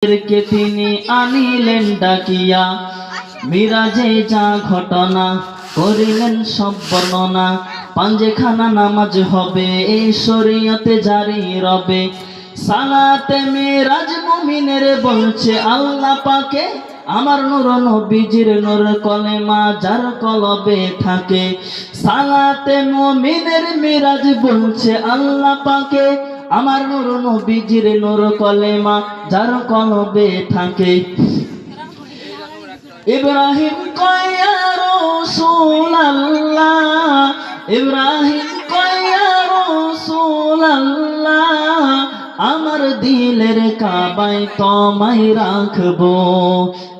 কে তিনি আনিলেন ডাকিয়া, মিরাজে যা ঘটনা করিলেন সব বর্ণনা। পাঞ্জেখানা নামাজ হবে এই শরীয়তে জারি রবে। সালাতে মিরাজ মুমিনের বলছে আল্লাহ পাকে, আমার নূর নবীজির নূর কলেমা যার কলবে থাকে। সালাতে মুমিনের মিরাজ বলছে আল্লাহ পাকে, আমার নূর নবীজির নূর কলেমা যার কলবে থাকে। ইব্রাহিম কয় ইয়া রাসূলুল্লাহ, ইব্রাহিম কয় ইয়া রাসূলুল্লাহ, আমার দিলের কাবায় তোমায় রাখবো।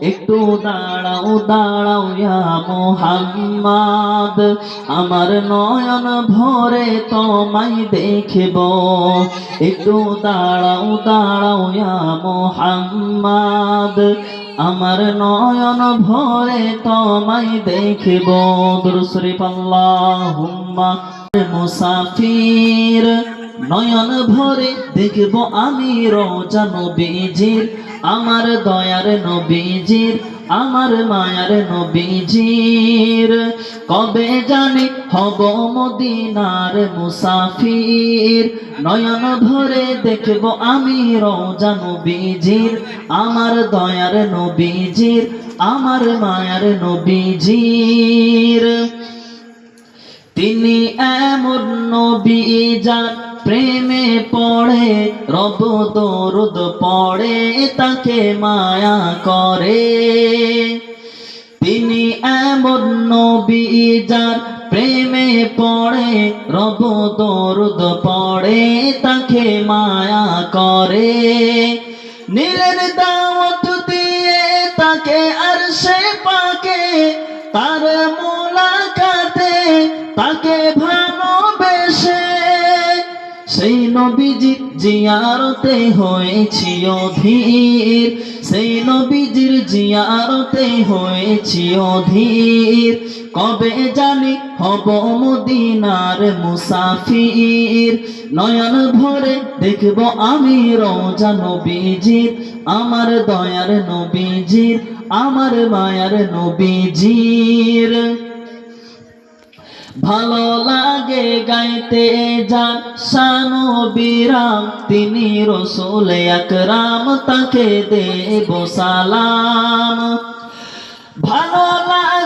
একটু দাঁড়াও দাঁড়াও ইয়া মুহাম্মদ, আমার নয়ন ভরে তোমায় দেখব। একটু দাঁড়াও দাঁড়াও ইয়া মুহাম্মদ, আমার নয়ন ভরে তোমায় দেখব। দুরূদ শরীফ আল্লাহুম্মা। মুসাফির নয়ন ভরে দেখব আমি রওজা নবীজির, আমার দয়ার নবীজির, আমার মায়ার নবীজির। কবে জানি হব মদিনার মুসাফির, নয়ন ভরে দেখব আমি রওজা নবীজির, আমার দয়ার নবীজির, আমার মায়ার নবীজির। তিনি এমন নবী যার প্রেমে পড়ে রব দরুদ পড়ে তাকে মায়া করে। তিনি এমন নবী যার প্রেমে পড়ে রব দরুদ পড়ে তাকে মায়া করে। নীলের দাওয়াত দিয়ে তাকে আরশে পাকে, তার মুলাকাতে তাকে ভালোবেসে, সেই নবীজির জিয়ারতে হয়েছি অধীর, সেই নবীজির জিয়ারতে হয়েছি অধীর। কবে জানি হব মদিনার মুসাফির, নয়ন ভরে দেখব আমি রওজা নবীজির, আমার দয়ার নবীজির, আমার মায়ার নবীজির। ভালো লাগে গাইতে যার শান বিরাম, তিনি রসুল আকরাম তাকে দেব সালাম। ভালো লাগে